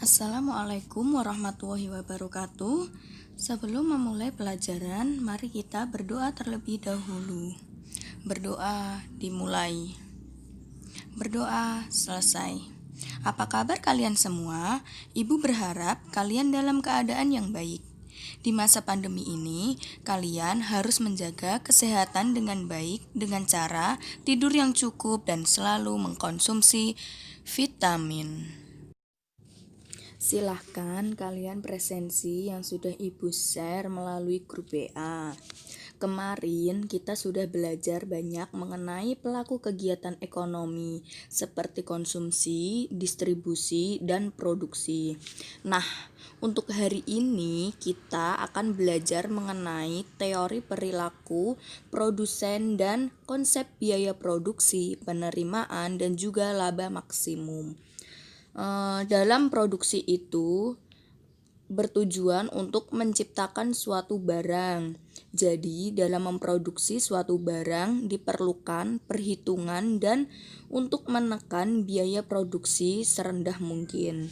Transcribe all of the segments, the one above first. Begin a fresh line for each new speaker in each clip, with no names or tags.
Assalamualaikum warahmatullahi wabarakatuh. Sebelum memulai pelajaran, mari kita berdoa terlebih dahulu. Berdoa dimulai. Berdoa selesai. Apa kabar kalian semua? Ibu berharap kalian dalam keadaan yang baik. Di masa pandemi ini, kalian harus menjaga kesehatan dengan baik dengan cara tidur yang cukup dan selalu mengkonsumsi vitamin. Silahkan kalian presensi yang sudah Ibu share melalui grup WA. Kemarin kita sudah belajar banyak mengenai pelaku kegiatan ekonomi seperti konsumsi, distribusi, dan produksi. Nah, untuk hari ini kita akan belajar mengenai teori perilaku produsen dan konsep biaya produksi, penerimaan, dan juga laba maksimum. Dalam produksi itu bertujuan untuk menciptakan suatu barang. Jadi, dalam memproduksi suatu barang diperlukan perhitungan dan untuk menekan biaya produksi serendah mungkin.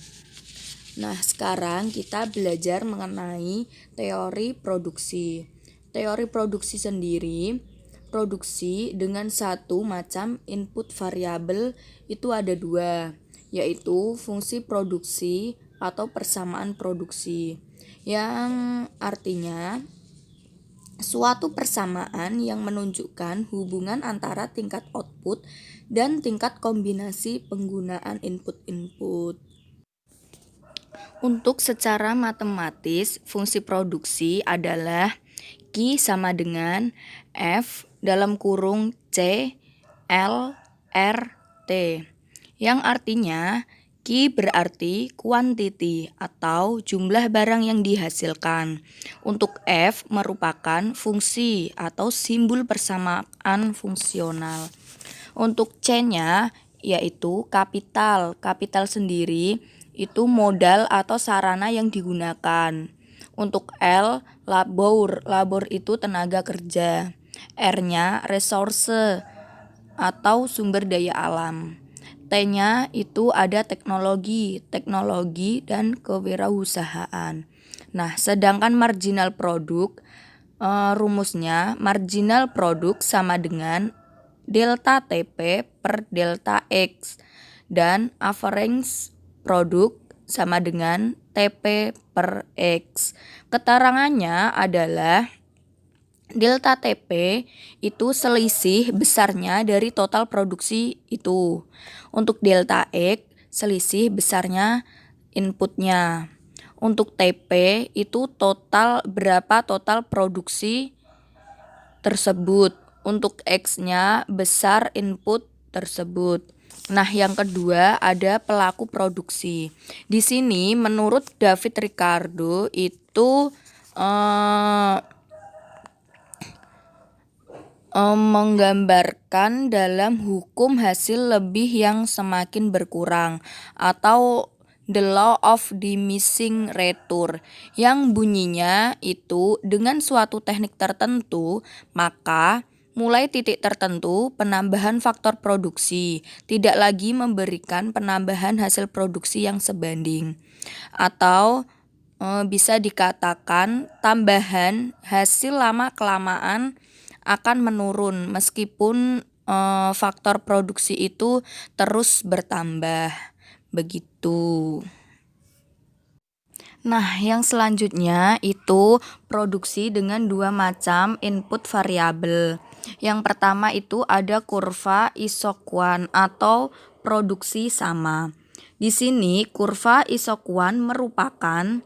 Nah, sekarang kita belajar mengenai teori produksi. Teori produksi sendiri, produksi dengan satu macam input variabel itu ada dua, yaitu fungsi produksi atau persamaan produksi, yang artinya suatu persamaan yang menunjukkan hubungan antara tingkat output dan tingkat kombinasi penggunaan input-input. Untuk secara matematis, fungsi produksi adalah Q sama dengan F dalam kurung C L R T, yang artinya Q berarti quantity atau jumlah barang yang dihasilkan. Untuk F merupakan fungsi atau simbol persamaan fungsional. Untuk C-nya yaitu kapital. Kapital sendiri itu modal atau sarana yang digunakan. Untuk L, labor. Labor itu tenaga kerja. R-nya resource atau sumber daya alam. T-nya itu ada teknologi dan kewirausahaan. Nah, sedangkan marginal produk, rumusnya marginal produk sama dengan delta TP per delta X, dan average produk sama dengan TP per X. Keterangannya adalah delta TP itu selisih besarnya dari total produksi itu. Untuk delta X selisih besarnya inputnya. Untuk TP itu berapa total produksi tersebut. Untuk X-nya besar input tersebut. Nah, yang kedua ada pelaku produksi. Di sini menurut David Ricardo itu menggambarkan dalam hukum hasil lebih yang semakin berkurang atau the law of diminishing return, yang bunyinya itu dengan suatu teknik tertentu maka mulai titik tertentu penambahan faktor produksi tidak lagi memberikan penambahan hasil produksi yang sebanding, atau bisa dikatakan tambahan hasil lama-kelamaan akan menurun meskipun faktor produksi itu terus bertambah. Begitu. Nah, yang selanjutnya itu produksi dengan dua macam input variabel. Yang pertama itu ada kurva isoquant atau produksi sama. Di sini kurva isoquant merupakan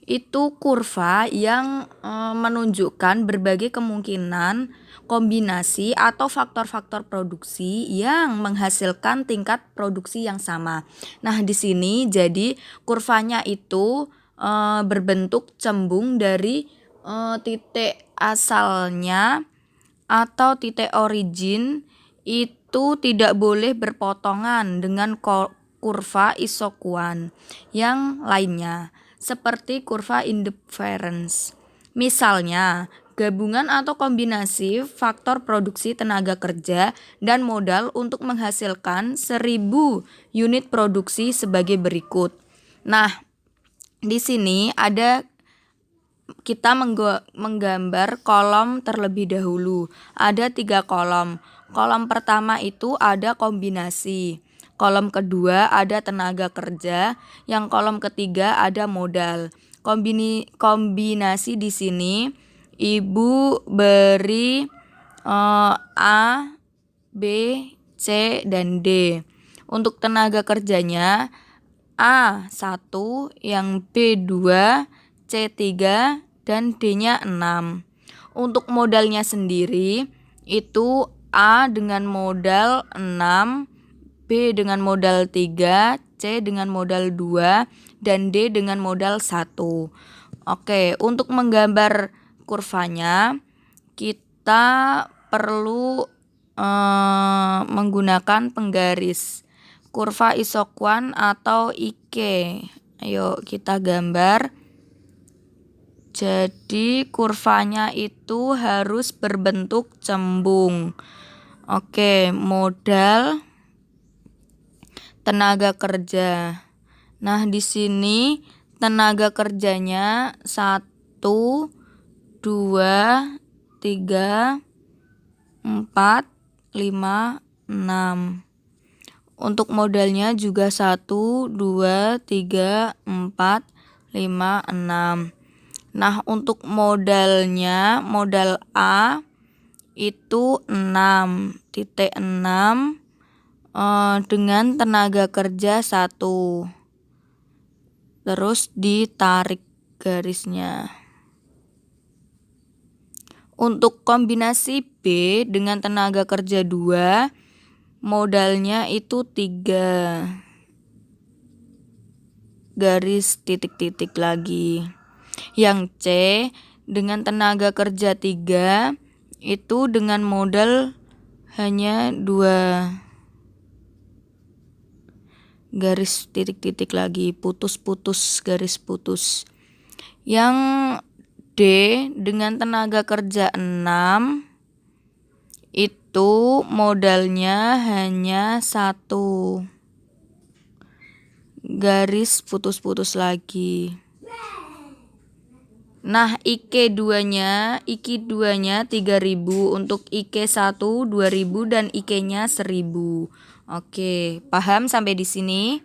itu kurva yang menunjukkan berbagai kemungkinan kombinasi atau faktor-faktor produksi yang menghasilkan tingkat produksi yang sama. Nah, di sini jadi kurvanya itu berbentuk cembung dari titik asalnya atau titik origin itu tidak boleh berpotongan dengan kurva isoquant yang lainnya, seperti kurva indifference. Misalnya, gabungan atau kombinasi faktor produksi tenaga kerja dan modal untuk menghasilkan 1000 unit produksi sebagai berikut. Nah, Di sini kita menggambar kolom terlebih dahulu. Ada 3 kolom. Kolom pertama itu ada kombinasi. Kolom kedua ada tenaga kerja. Yang kolom ketiga ada modal. Kombinasi di sini Ibu beri A, B, C, dan D. Untuk tenaga kerjanya A1, yang B2, C3, dan D-nya 6. Untuk modalnya sendiri itu A dengan modal 6, B dengan modal 3, C dengan modal 2, dan D dengan modal 1. Oke, untuk menggambar kurvanya kita perlu menggunakan penggaris kurva isokuan atau IK. Ayo kita gambar. Jadi kurvanya itu harus berbentuk cembung. Oke, modal, tenaga kerja. Nah, di sini tenaga kerjanya 1, 2, 3, 4, 5, 6. Untuk modalnya juga 1, 2, 3, 4, 5, 6. Nah, untuk modalnya, modal A itu 6,6 dengan tenaga kerja 1. Terus ditarik garisnya. Untuk kombinasi B dengan tenaga kerja 2, modalnya itu 3. Garis titik-titik lagi. Yang C dengan tenaga kerja 3 itu dengan modal hanya 2. Garis titik-titik lagi, putus-putus, garis putus. Yang D dengan tenaga kerja 6 itu modalnya hanya 1. Garis putus-putus lagi. Nah, IK2-nya 3.000, untuk IK1 2.000 dan IK-nya 1.000. Oke, paham sampai di sini?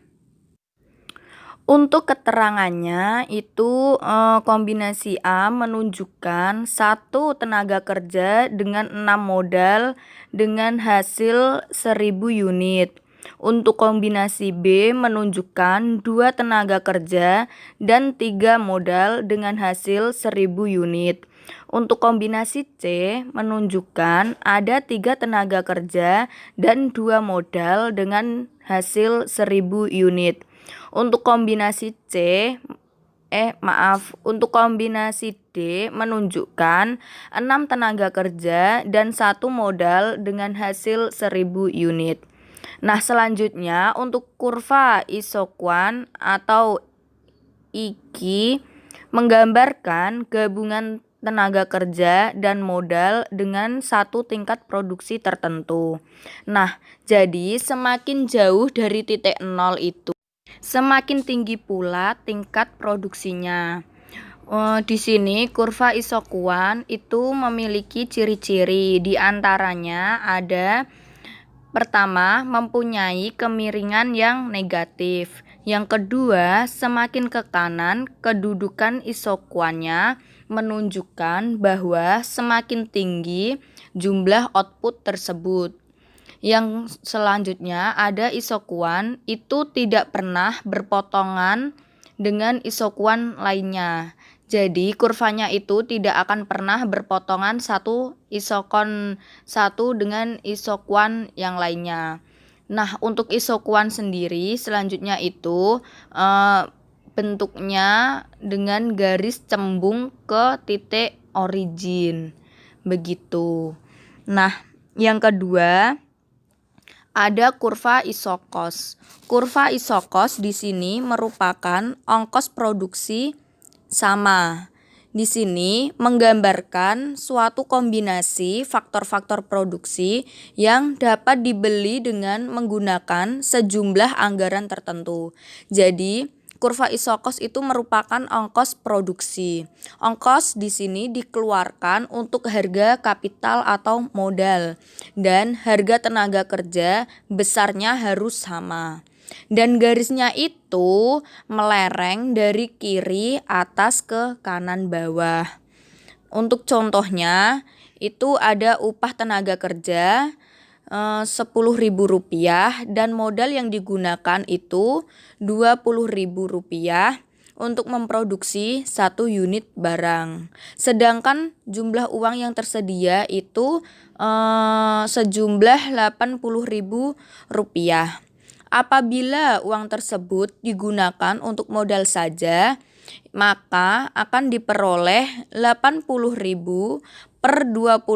Untuk keterangannya itu kombinasi A menunjukkan 1 tenaga kerja dengan 6 modal dengan hasil 1.000 unit. Untuk kombinasi B menunjukkan 2 tenaga kerja dan 3 modal dengan hasil 1.000 unit. Untuk kombinasi C menunjukkan ada 3 tenaga kerja dan 2 modal dengan hasil 1.000 unit. Untuk kombinasi untuk kombinasi D menunjukkan 6 tenaga kerja dan 1 modal dengan hasil 1.000 unit. Nah, selanjutnya untuk kurva isokuan atau IK menggambarkan gabungan tenaga kerja dan modal dengan satu tingkat produksi tertentu. Nah, jadi semakin jauh dari titik nol itu, semakin tinggi pula tingkat produksinya. Di sini kurva isokuan itu memiliki ciri-ciri, di antaranya ada pertama, mempunyai kemiringan yang negatif. Yang kedua, semakin ke kanan, kedudukan isokuannya menunjukkan bahwa semakin tinggi jumlah output tersebut. Yang selanjutnya ada isokuan itu tidak pernah berpotongan dengan isokuan lainnya. Jadi kurvanya itu tidak akan pernah berpotongan satu isokon satu dengan isokuan yang lainnya. Nah, untuk isokuan sendiri selanjutnya itu bentuknya dengan garis cembung ke titik origin. Begitu. Nah, yang kedua ada kurva isokos. Kurva isokos di sini merupakan ongkos produksi sama. Di sini menggambarkan suatu kombinasi faktor-faktor produksi yang dapat dibeli dengan menggunakan sejumlah anggaran tertentu. Jadi,
kurva isokos itu merupakan ongkos produksi. Ongkos di sini dikeluarkan untuk harga kapital atau modal dan harga tenaga kerja besarnya harus sama. Dan garisnya itu melereng dari kiri atas ke kanan bawah. Untuk contohnya itu ada upah tenaga kerja Rp10.000 dan modal yang digunakan itu Rp20.000 untuk memproduksi 1 unit barang. Sedangkan jumlah uang yang tersedia itu sejumlah Rp80.000. Apabila uang tersebut digunakan untuk modal saja, maka akan diperoleh 80.000 per 20.000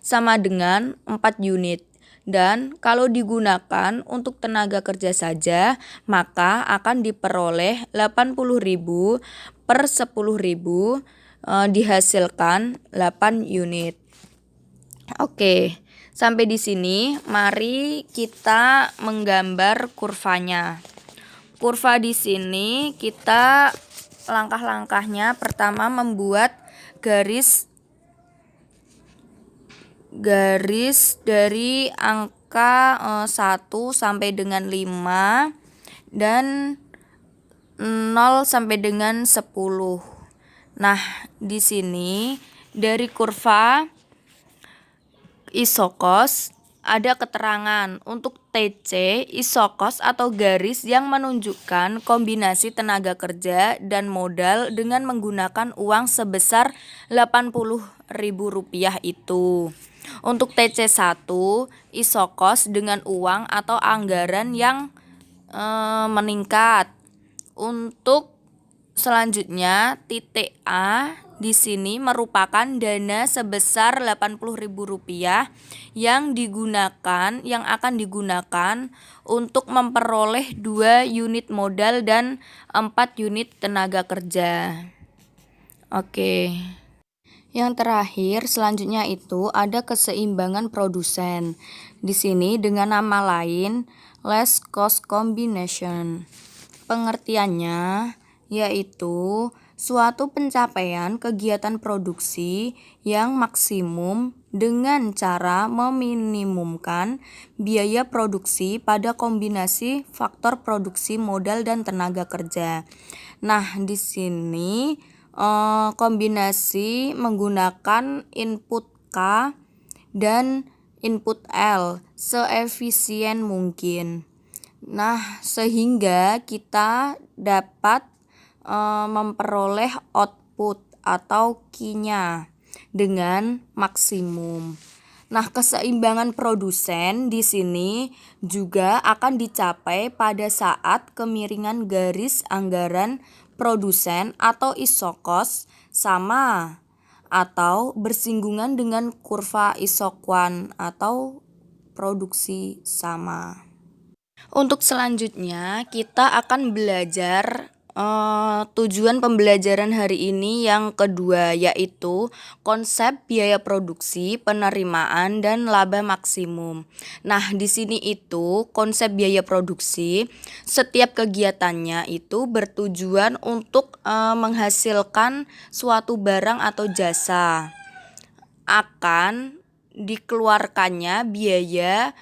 sama dengan 4 unit. Dan kalau digunakan untuk tenaga kerja saja, maka akan diperoleh 80.000 per 10.000 dihasilkan 8 unit. Oke, sampai di sini mari kita menggambar kurvanya. Kurva di sini kita langkah-langkahnya pertama membuat garis dari angka 1 sampai dengan 5 dan 0 sampai dengan 10. Nah, di sini dari kurva isokos ada keterangan untuk TC isokos atau garis yang menunjukkan kombinasi tenaga kerja dan modal dengan menggunakan uang sebesar Rp80.000 itu. Untuk TC1 isokos dengan uang atau anggaran yang meningkat. Untuk selanjutnya titik A di sini merupakan dana sebesar Rp80.000 yang akan digunakan untuk memperoleh 2 unit modal dan 4 unit tenaga kerja. Oke. Yang terakhir selanjutnya itu ada keseimbangan produsen. Di sini dengan nama lain less cost combination. Pengertiannya yaitu suatu pencapaian kegiatan produksi yang maksimum dengan cara meminimumkan biaya produksi pada kombinasi faktor produksi modal dan tenaga kerja. Nah, di sini kombinasi menggunakan input K dan input L seefisien mungkin. Nah, sehingga kita dapat memperoleh output atau Q-nya dengan maksimum. Nah, keseimbangan produsen di sini juga akan dicapai pada saat kemiringan garis anggaran produsen atau isokos sama atau bersinggungan dengan kurva isokwan atau produksi sama. Untuk selanjutnya kita akan belajar tujuan pembelajaran hari ini yang kedua, yaitu konsep biaya produksi, penerimaan, dan laba maksimum. Nah, di sini itu konsep biaya produksi, setiap kegiatannya itu bertujuan untuk menghasilkan suatu barang atau jasa. Akan dikeluarkannya biaya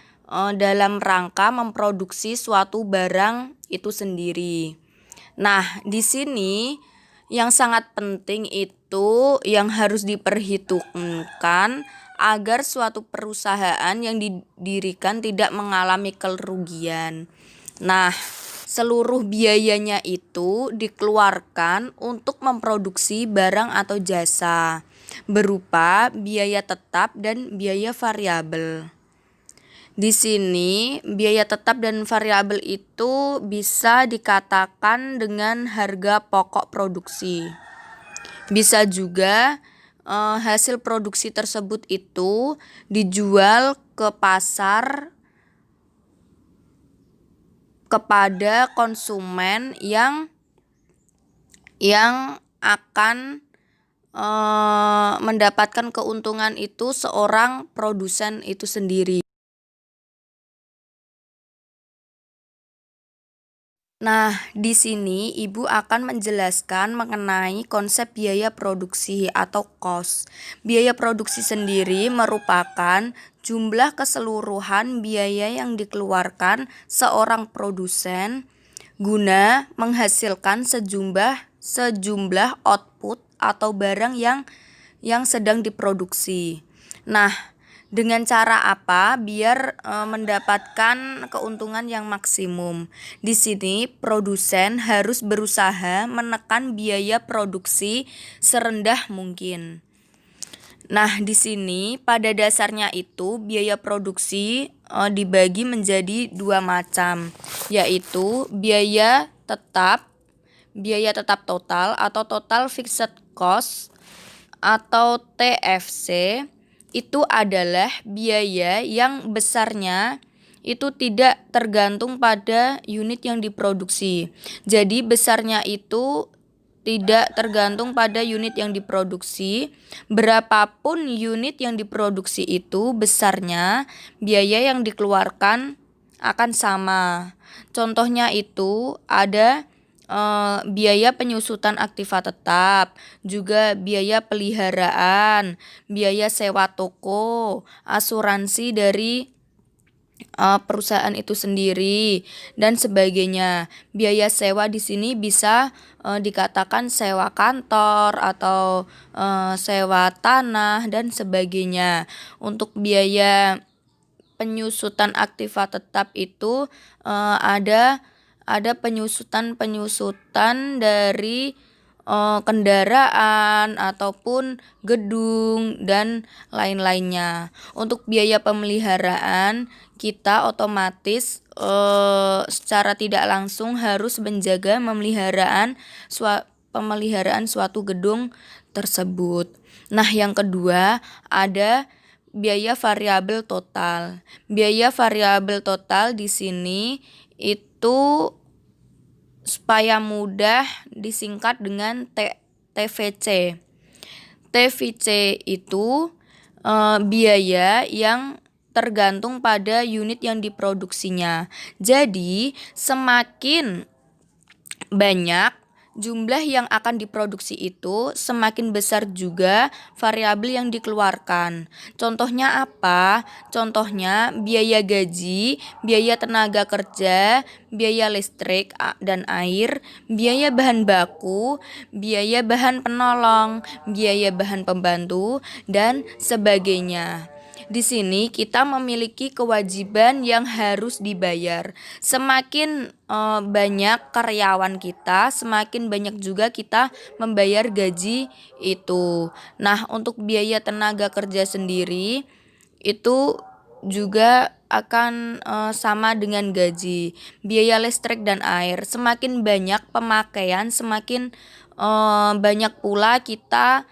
dalam rangka memproduksi suatu barang itu sendiri. Nah, di sini yang sangat penting itu yang harus diperhitungkan agar suatu perusahaan yang didirikan tidak mengalami kerugian. Nah, seluruh biayanya itu dikeluarkan untuk memproduksi barang atau jasa berupa biaya tetap dan biaya variabel. Di sini biaya tetap dan variabel itu bisa dikatakan dengan harga pokok produksi. Bisa juga hasil produksi tersebut itu dijual ke pasar kepada konsumen yang akan mendapatkan keuntungan itu seorang produsen itu sendiri. Nah, di sini Ibu akan menjelaskan mengenai konsep biaya produksi atau cost. Biaya produksi sendiri merupakan jumlah keseluruhan biaya yang dikeluarkan seorang produsen guna menghasilkan sejumlah output atau barang yang sedang diproduksi. Nah, dengan cara apa biar mendapatkan keuntungan yang maksimum? Di sini produsen harus berusaha menekan biaya produksi serendah mungkin. Nah, di sini pada dasarnya itu biaya produksi dibagi menjadi dua macam, yaitu biaya tetap total atau total fixed cost atau TFC. Itu adalah biaya yang besarnya itu tidak tergantung pada unit yang diproduksi. Jadi besarnya itu tidak tergantung pada unit yang diproduksi. Berapapun unit yang diproduksi itu besarnya, biaya yang dikeluarkan akan sama. Contohnya itu ada biaya penyusutan aktiva tetap, juga biaya peliharaan, biaya sewa toko, asuransi dari perusahaan itu sendiri dan sebagainya. Biaya sewa di sini bisa dikatakan sewa kantor atau sewa tanah dan sebagainya. Untuk biaya penyusutan aktiva tetap itu ada penyusutan dari kendaraan ataupun gedung dan lain-lainnya. Untuk biaya pemeliharaan kita otomatis secara tidak langsung harus menjaga pemeliharaan suatu gedung tersebut. Nah, yang kedua ada biaya variabel total. Biaya variabel total di sini itu supaya mudah disingkat dengan TVC. TVC itu biaya yang tergantung pada unit yang diproduksinya. Jadi, semakin banyak jumlah yang akan diproduksi itu, semakin besar juga variabel yang dikeluarkan. Contohnya apa? Contohnya biaya gaji, biaya tenaga kerja, biaya listrik dan air, biaya bahan baku, biaya bahan penolong, biaya bahan pembantu, dan sebagainya. Di sini kita memiliki kewajiban yang harus dibayar. Semakin banyak karyawan kita, semakin banyak juga kita membayar gaji itu. Nah, untuk biaya tenaga kerja sendiri itu juga akan sama dengan gaji. Biaya listrik dan air, semakin banyak pemakaian, semakin banyak pula kita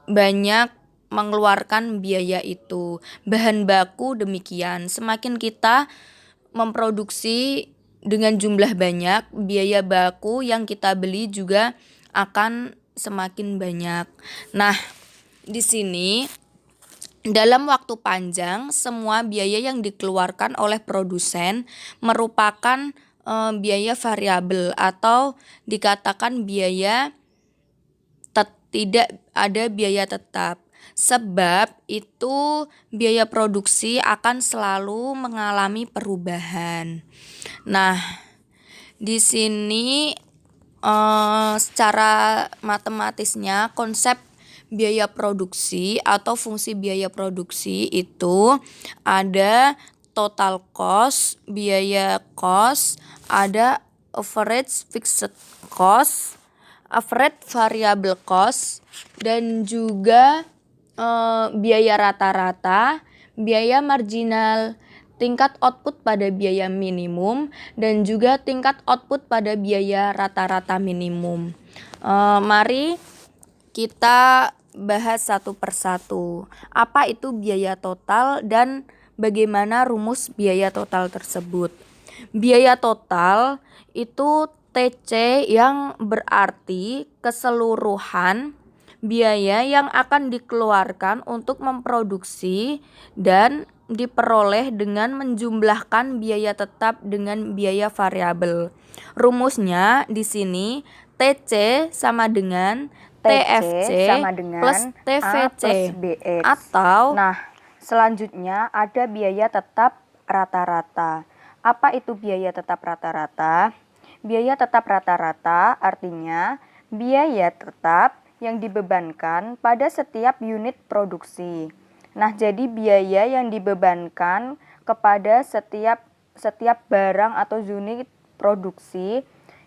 banyak mengeluarkan biaya itu. Bahan baku demikian, semakin kita memproduksi dengan jumlah banyak, biaya baku yang kita beli juga akan semakin banyak. Nah, di sini dalam waktu panjang semua biaya yang dikeluarkan oleh produsen merupakan biaya variabel atau dikatakan tidak ada biaya tetap. Sebab itu biaya produksi akan selalu mengalami perubahan. Nah, di sini secara matematisnya konsep biaya produksi atau fungsi biaya produksi itu ada total cost, biaya cost, ada average fixed cost, average variable cost, dan juga biaya rata-rata, biaya marginal, tingkat output pada biaya minimum, dan juga tingkat output pada biaya rata-rata minimum. Mari kita bahas satu persatu. Apa itu biaya total dan bagaimana rumus biaya total tersebut? Biaya total itu TC yang berarti keseluruhan biaya yang akan dikeluarkan untuk memproduksi dan diperoleh dengan menjumlahkan biaya tetap dengan biaya variabel. Rumusnya di sini TC sama dengan TFC
sama
plus
dengan A
TVC.
plus BX.
Atau
Nah, selanjutnya ada biaya tetap rata-rata. Apa itu biaya tetap rata-rata? Biaya tetap rata-rata artinya biaya tetap yang dibebankan pada setiap unit produksi. Nah, jadi biaya yang dibebankan kepada setiap barang atau unit produksi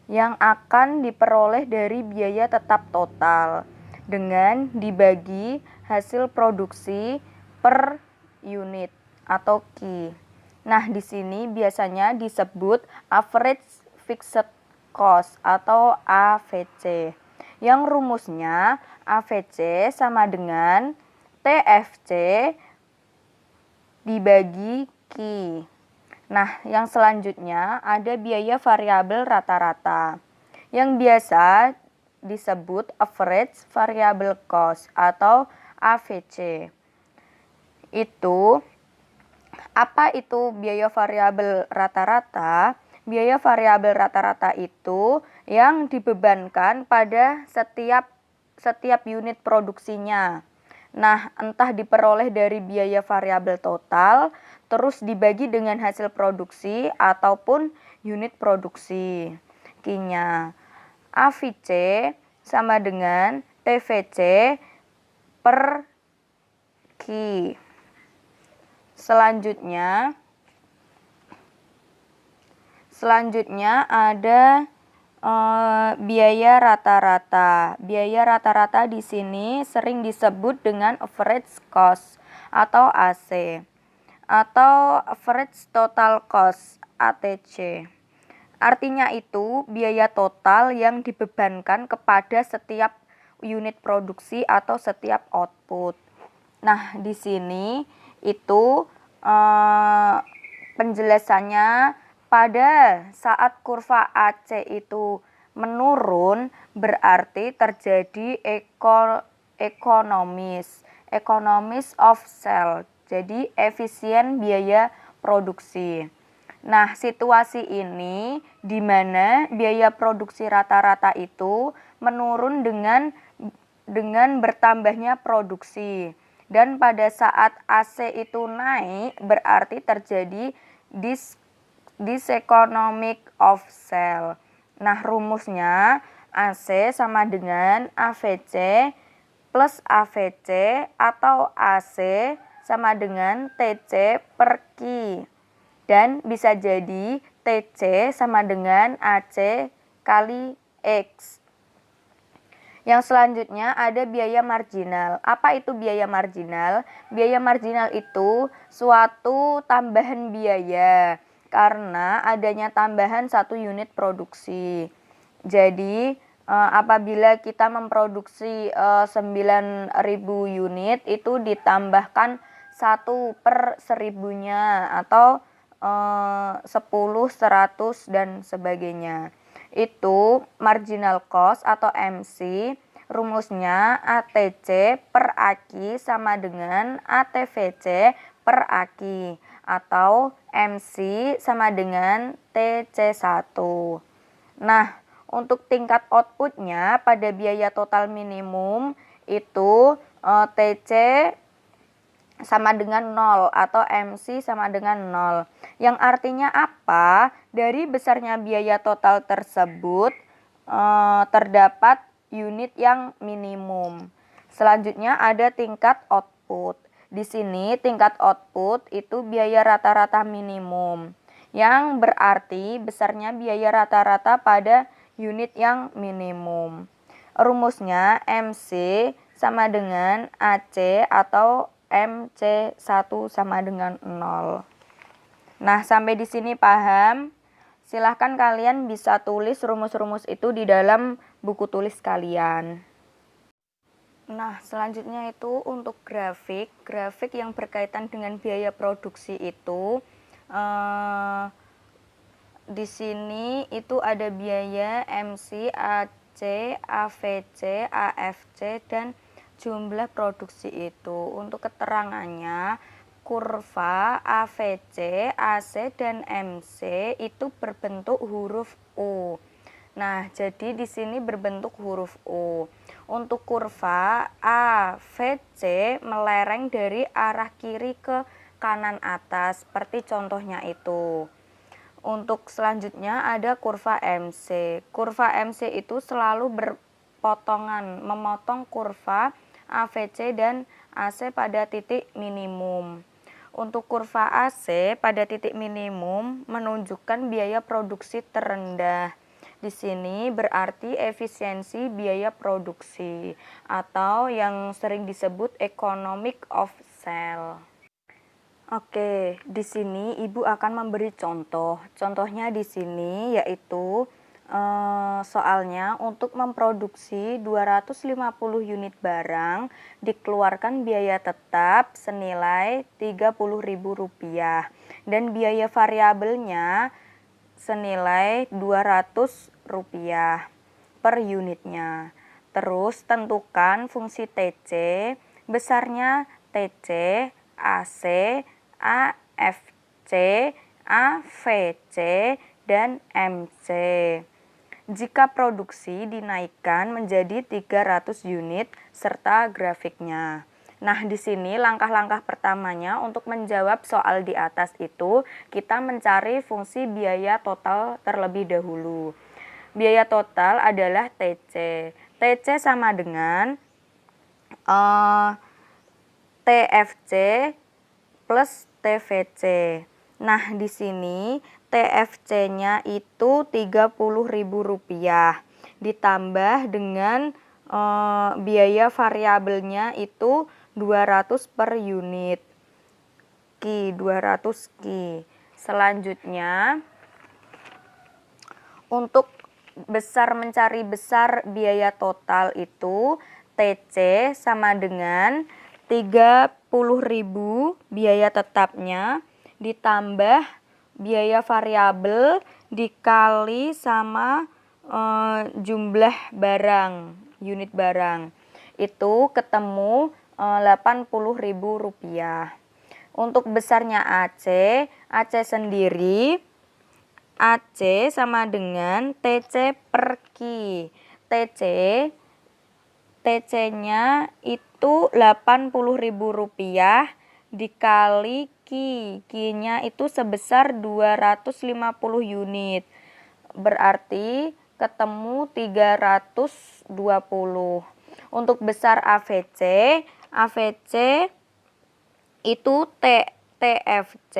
yang akan diperoleh dari biaya tetap total dengan dibagi hasil produksi per unit atau Q. Nah, di sini biasanya disebut average fixed cost atau AFC. Yang rumusnya AVC sama dengan TFC dibagi Q. Nah, yang selanjutnya ada biaya variabel rata-rata yang biasa disebut average variable cost atau AVC. Apa itu biaya variabel rata-rata? Biaya variabel rata-rata itu yang dibebankan pada setiap unit produksinya. Nah, entah diperoleh dari biaya variabel total, terus dibagi dengan hasil produksi ataupun unit produksi. Q-nya AVC sama dengan TVC per Q. Selanjutnya ada biaya rata-rata. Biaya rata-rata di sini sering disebut dengan average cost atau AC atau average total cost ATC. Artinya itu biaya total yang dibebankan kepada setiap unit produksi atau setiap output. Nah, di sini itu penjelasannya pada saat kurva AC itu menurun berarti terjadi economies of scale. Jadi efisien biaya produksi. Nah, situasi ini di mana biaya produksi rata-rata itu menurun dengan bertambahnya produksi. Dan pada saat AC itu naik berarti terjadi diseconomic of scale. Nah, rumusnya AC sama dengan AVC plus AVC atau AC sama dengan TC per Q. Dan bisa jadi TC sama dengan AC kali X. Yang selanjutnya ada biaya marginal. Apa itu biaya marginal? Biaya marginal itu suatu tambahan biaya karena adanya tambahan satu unit produksi. Jadi apabila kita memproduksi 9.000 unit itu ditambahkan 1/1000-nya atau 10, 100 dan sebagainya. Itu marginal cost atau MC. Rumusnya ATC per AQ sama dengan ATVC per AQ atau MC sama dengan TC1. Nah, untuk tingkat outputnya pada biaya total minimum itu TC sama dengan 0 atau MC sama dengan 0. Yang artinya apa? Dari besarnya biaya total tersebut terdapat unit yang minimum. Selanjutnya ada tingkat output. Di sini tingkat output itu biaya rata-rata minimum, yang berarti besarnya biaya rata-rata pada unit yang minimum. Rumusnya MC sama dengan AC atau MC1 sama dengan 0. Nah, sampai di sini paham? Silahkan kalian bisa tulis rumus-rumus itu di dalam buku tulis kalian. Nah, selanjutnya itu untuk grafik yang berkaitan dengan biaya produksi itu di sini itu ada biaya MC, AC, AVC, AFC dan jumlah produksi itu. Untuk keterangannya, kurva AVC, AC, dan MC itu berbentuk huruf U. Nah, jadi di sini berbentuk huruf U. Untuk kurva AVC melereng dari arah kiri ke kanan atas, seperti contohnya itu. Untuk selanjutnya ada kurva MC. Kurva MC itu selalu berpotongan, memotong kurva AVC dan AC pada titik minimum. Untuk kurva AC pada titik minimum menunjukkan biaya produksi terendah. Di sini berarti efisiensi biaya produksi atau yang sering disebut economic of sale. Oke, di sini Ibu akan memberi contoh. Contohnya di sini yaitu soalnya untuk memproduksi 250 unit barang dikeluarkan biaya tetap senilai Rp30.000 dan biaya variabelnya senilai Rp200 per unitnya. Terus tentukan fungsi TC, besarnya TC, AC, AFC, AVC, dan MC. Jika produksi dinaikkan menjadi 300 unit serta grafiknya. Nah, di sini langkah-langkah pertamanya untuk menjawab soal di atas itu, kita mencari fungsi biaya total terlebih dahulu. Biaya total adalah TC. TC sama dengan TFC plus TVC. Nah, di sini TFC-nya itu Rp30.000 ditambah dengan biaya variabelnya itu 200 per unit. 200 Ki. Selanjutnya untuk mencari besar biaya total itu TC sama dengan 30.000 biaya tetapnya ditambah biaya variabel dikali sama jumlah barang, unit barang. Itu ketemu Rp80.000. Untuk besarnya AC sendiri AC sama dengan TC per Ki. TC-nya itu Rp80.000 dikali Ki. Ki-nya itu sebesar 250 unit. Berarti ketemu 320. Untuk besar AVC itu TFC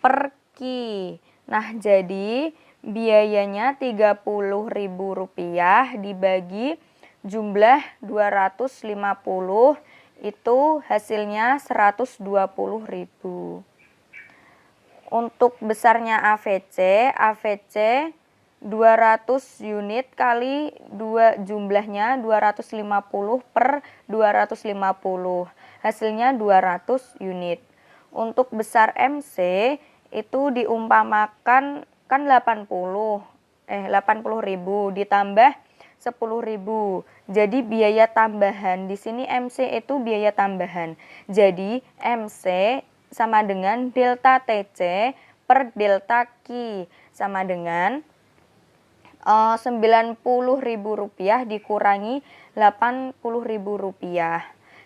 per Ki. Nah, jadi biayanya Rp30.000 dibagi jumlah 250 itu hasilnya Rp120.000. Untuk besarnya AVC 200 unit kali jumlahnya 250 per 250. Hasilnya 200 unit. Untuk besar MC itu diumpamakan kan 80.000 ditambah 10.000. Jadi biaya tambahan di sini MC itu biaya tambahan. Jadi MC sama dengan delta TC per delta Ki sama dengan Rp90.000 dikurangi Rp80.000.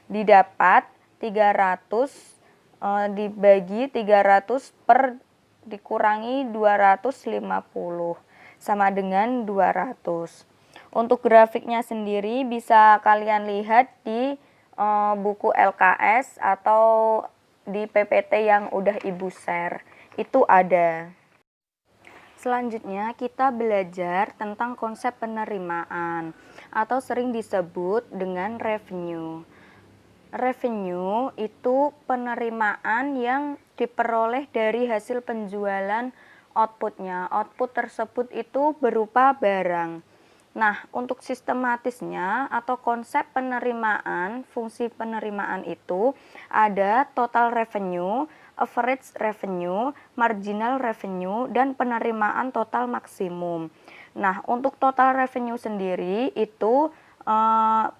Didapat 300 dibagi 300 per dikurangi 250 sama dengan 200. Untuk grafiknya sendiri bisa kalian lihat di buku LKS atau di PPT yang udah Ibu share. Itu ada. Selanjutnya kita belajar tentang konsep penerimaan atau sering disebut dengan revenue. Revenue itu penerimaan yang diperoleh dari hasil penjualan outputnya. Output tersebut itu berupa barang. Nah, untuk sistematisnya atau konsep penerimaan, fungsi penerimaan itu ada total revenue, average revenue, marginal revenue, dan penerimaan total maksimum. Nah, untuk total revenue sendiri itu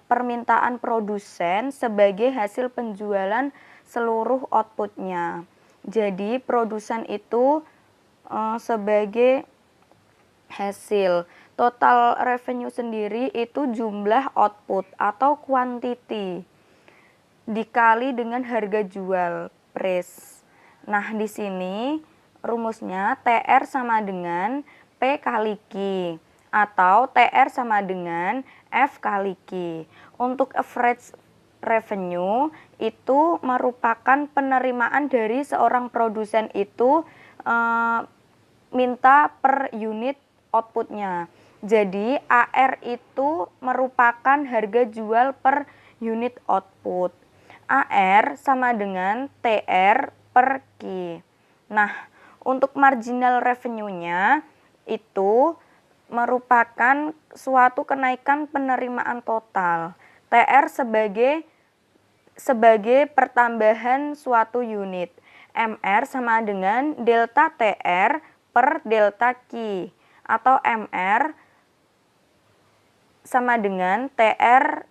permintaan produsen sebagai hasil penjualan seluruh outputnya. Jadi produsen itu sebagai hasil. Total revenue sendiri itu jumlah output atau quantity dikali dengan harga jual, price. Nah, di sini rumusnya TR sama dengan P kali Q atau TR sama dengan F kali Q. Untuk average revenue itu merupakan penerimaan dari seorang produsen itu minta per unit outputnya. Jadi AR itu merupakan harga jual per unit output. AR sama dengan TR per Q. Nah, untuk marginal revenue-nya itu merupakan suatu kenaikan penerimaan total. TR sebagai pertambahan suatu unit. MR sama dengan delta TR per delta Q atau MR sama dengan TR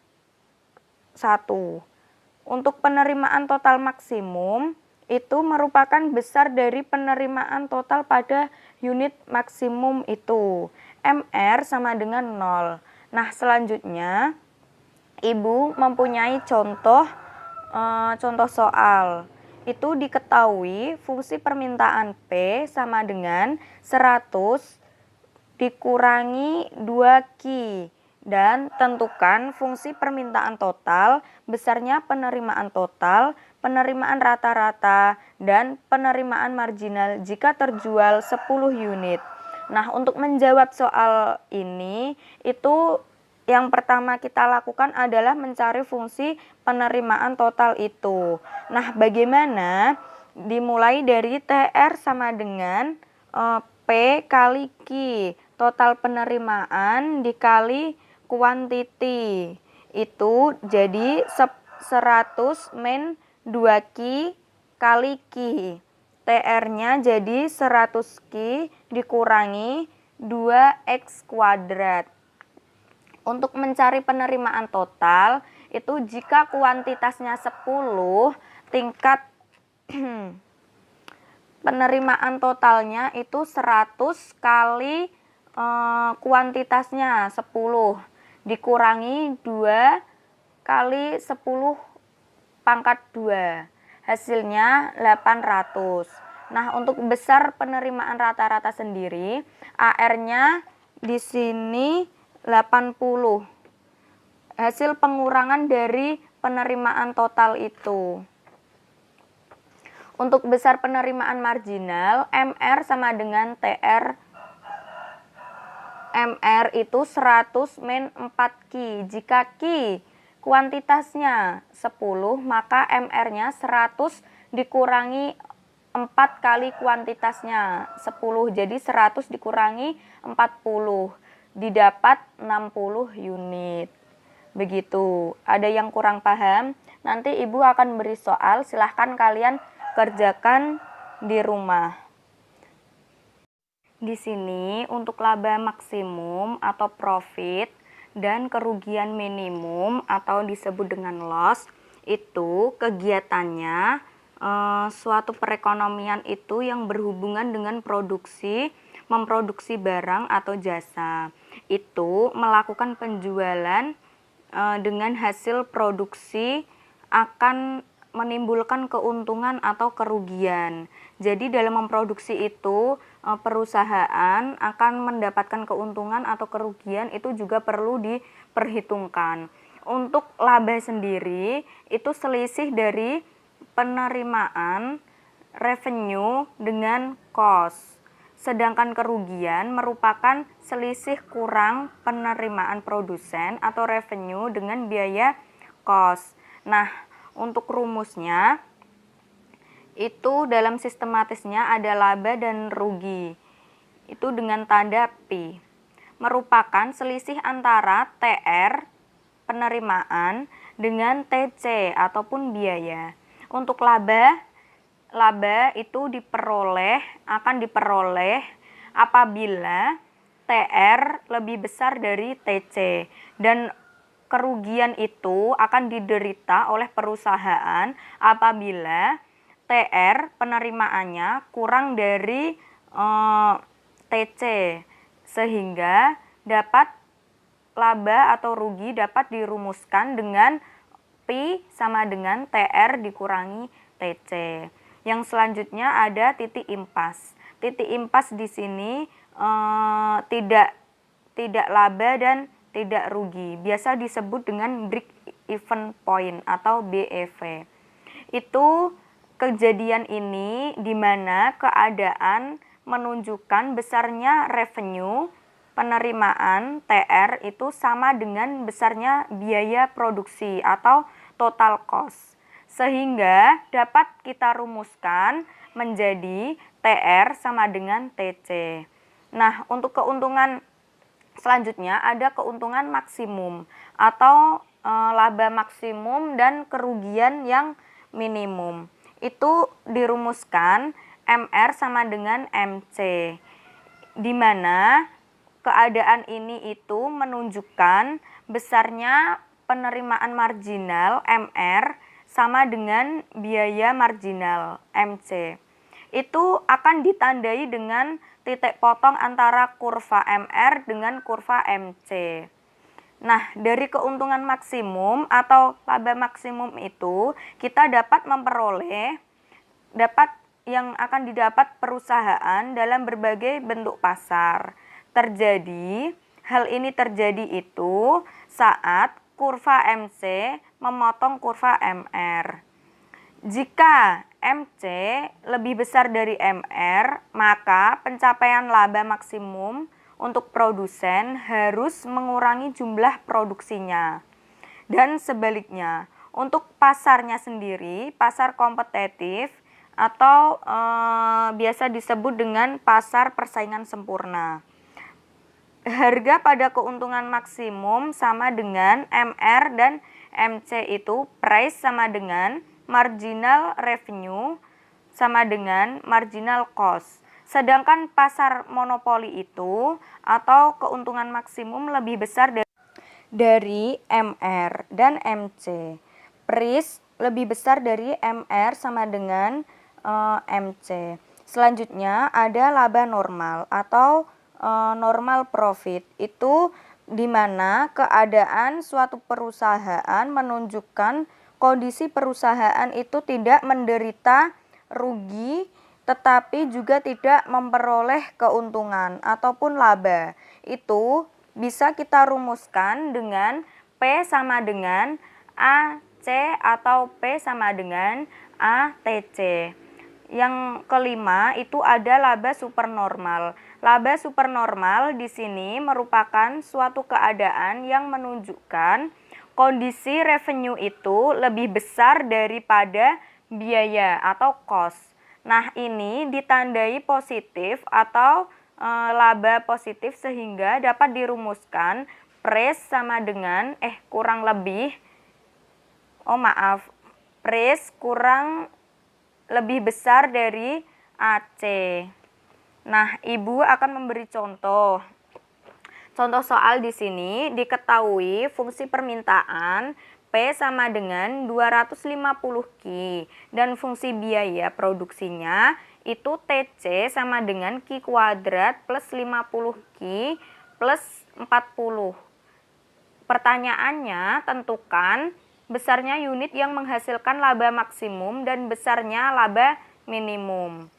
1. Untuk penerimaan total maksimum itu merupakan besar dari penerimaan total pada unit maksimum itu. MR sama dengan 0. Nah, selanjutnya Ibu mempunyai contoh soal. Itu diketahui fungsi permintaan P sama dengan 100 dikurangi 2Q. Dan tentukan fungsi permintaan total, besarnya penerimaan total, penerimaan rata-rata, dan penerimaan marginal jika terjual 10 unit. Nah, untuk menjawab soal ini, itu yang pertama kita lakukan adalah mencari fungsi penerimaan total itu. Nah, bagaimana? Dimulai dari TR sama dengan P kali Q, total penerimaan dikali quantity, itu jadi 100 min 2Q kali Q. TR-nya jadi 100Q dikurangi 2X kuadrat. Untuk mencari penerimaan total, itu jika kuantitasnya 10, tingkat penerimaan totalnya itu 100 kali kuantitasnya 10 dikurangi 2 kali 10 pangkat 2, hasilnya 800. Nah, untuk besar penerimaan rata-rata sendiri, AR-nya di sini 80. Hasil pengurangan dari penerimaan total itu. Untuk besar penerimaan marginal, MR sama dengan TR. MR itu 100 min 4Q. Jika Q kuantitasnya 10, maka MR-nya 100 dikurangi 4 kali kuantitasnya 10. Jadi 100 dikurangi 40. Didapat 60 unit. Begitu. Ada yang kurang paham? Nanti Ibu akan beri soal, silahkan kalian kerjakan di rumah. Di sini untuk laba maksimum atau profit dan kerugian minimum atau disebut dengan loss, itu kegiatannya suatu perekonomian itu yang berhubungan dengan memproduksi barang atau jasa. Itu melakukan penjualan dengan hasil produksi akan menimbulkan keuntungan atau kerugian. Jadi dalam memproduksi itu perusahaan akan mendapatkan keuntungan atau kerugian, itu juga perlu diperhitungkan. Untuk laba sendiri itu selisih dari penerimaan revenue dengan cost. Sedangkan kerugian merupakan selisih kurang penerimaan produsen atau revenue dengan biaya cost. Nah, untuk rumusnya itu dalam sistematisnya ada laba dan rugi. Itu dengan tanda P. Merupakan selisih antara TR penerimaan dengan TC ataupun biaya. Untuk laba itu akan diperoleh apabila TR lebih besar dari TC dan kerugian itu akan diderita oleh perusahaan apabila TR penerimaannya kurang dari TC, sehingga dapat laba atau rugi dapat dirumuskan dengan Pi sama dengan TR dikurangi TC. Yang selanjutnya ada titik impas. Titik impas di sini tidak laba dan tidak rugi. Biasa disebut dengan break even point atau BEV. Itu kejadian ini di mana keadaan menunjukkan besarnya revenue penerimaan TR itu sama dengan besarnya biaya produksi atau total cost. Sehingga dapat kita rumuskan menjadi TR sama dengan TC. Nah, untuk keuntungan selanjutnya ada keuntungan maksimum atau laba maksimum dan kerugian yang minimum. Itu dirumuskan MR sama dengan MC, di mana keadaan ini itu menunjukkan besarnya penerimaan marginal MR sama dengan biaya marginal MC. Itu akan ditandai dengan titik potong antara kurva MR dengan kurva MC. Nah, dari keuntungan maksimum atau laba maksimum itu kita dapat memperoleh yang akan didapat perusahaan dalam berbagai bentuk pasar. Hal ini terjadi itu saat kurva MC memotong kurva MR. Jika MC lebih besar dari MR, maka pencapaian laba maksimum untuk produsen harus mengurangi jumlah produksinya. Dan sebaliknya, untuk pasarnya sendiri, pasar kompetitif atau biasa disebut dengan pasar persaingan sempurna. Harga pada keuntungan maksimum sama dengan MR dan MC itu price sama dengan marginal revenue sama dengan marginal cost. Sedangkan pasar monopoli itu atau keuntungan maksimum lebih besar dari MR dan MC. Price lebih besar dari MR sama dengan MC. Selanjutnya ada laba normal atau normal profit. Itu di mana keadaan suatu perusahaan menunjukkan kondisi perusahaan itu tidak menderita rugi tetapi juga tidak memperoleh keuntungan ataupun laba. Itu bisa kita rumuskan dengan P sama dengan AC atau P sama dengan ATC. Yang kelima itu ada laba supernormal. Laba supernormal di sini merupakan suatu keadaan yang menunjukkan kondisi revenue itu lebih besar daripada biaya atau cost. Nah, ini ditandai positif atau laba positif sehingga dapat dirumuskan price sama dengan price kurang lebih besar dari AC. Nah, Ibu akan memberi contoh. Contoh soal di sini diketahui fungsi permintaan P sama dengan 250 Q dan fungsi biaya produksinya itu TC sama dengan Q kuadrat plus 50 Q plus 40. Pertanyaannya, tentukan besarnya unit yang menghasilkan laba maksimum dan besarnya laba minimum.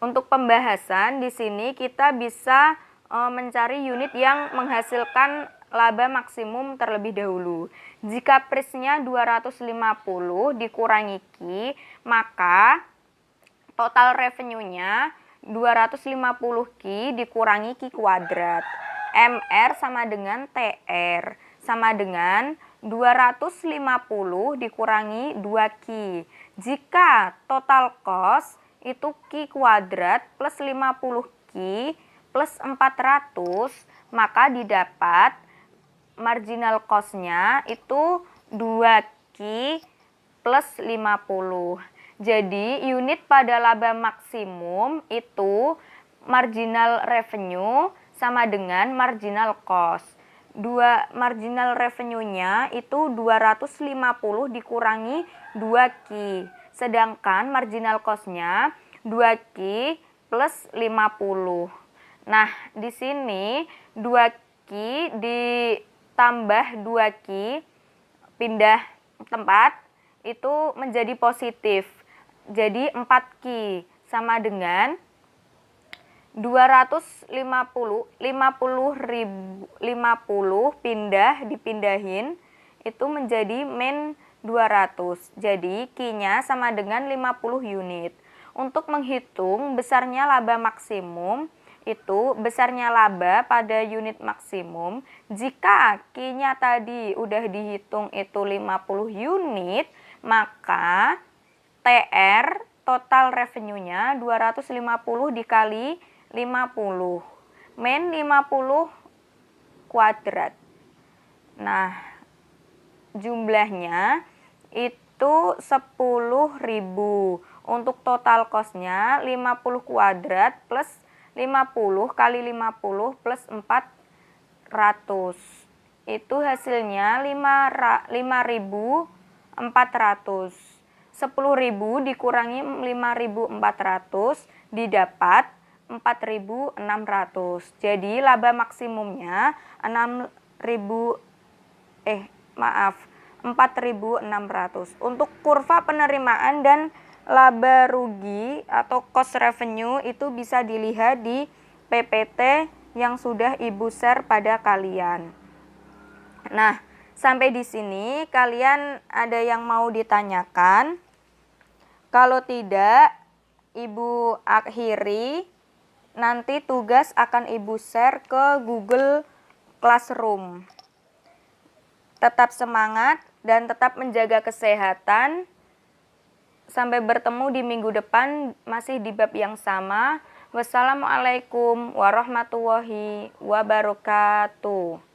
Untuk pembahasan di sini kita bisa mencari unit yang menghasilkan laba maksimum terlebih dahulu. Jika price-nya 250 dikurangi Q, maka total revenue-nya 250 Q dikurangi Q kuadrat. MR sama dengan TR sama dengan 250 dikurangi 2Q. Jika total cost itu Q kuadrat plus 50Q plus 400, maka didapat marginal cost-nya itu 2Q plus 50. Jadi unit pada laba maksimum itu marginal revenue sama dengan marginal cost. marginal revenue-nya itu 250 dikurangi 2Q. Sedangkan marginal cost-nya 2Q plus 50. Nah, di sini 2Q ditambah 2Q pindah tempat itu menjadi positif. Jadi 4Q sama dengan 250 dipindahin itu menjadi min 200. Jadi Q-nya sama dengan 50 unit. Untuk menghitung besarnya laba maksimum, itu besarnya laba pada unit maksimum, jika Q-nya tadi udah dihitung itu 50 unit, maka TR total revenue-nya 250 dikali 50 min 50 kuadrat. Nah, jumlahnya itu 10.000. Untuk total cost-nya 50 kuadrat plus 50 kali 50 plus 400. Itu hasilnya 5.400. 10.000 dikurangi 5.400 didapat 4.600. Jadi laba maksimumnya 4.600. Untuk kurva penerimaan dan laba rugi atau cost revenue itu bisa dilihat di PPT yang sudah Ibu share pada kalian. Nah, sampai di sini kalian ada yang mau ditanyakan? Kalau tidak, Ibu akhiri. Nanti tugas akan Ibu share ke Google Classroom. Tetap semangat dan tetap menjaga kesehatan. Sampai bertemu di minggu depan masih di bab yang sama. Wassalamualaikum warahmatullahi wabarakatuh.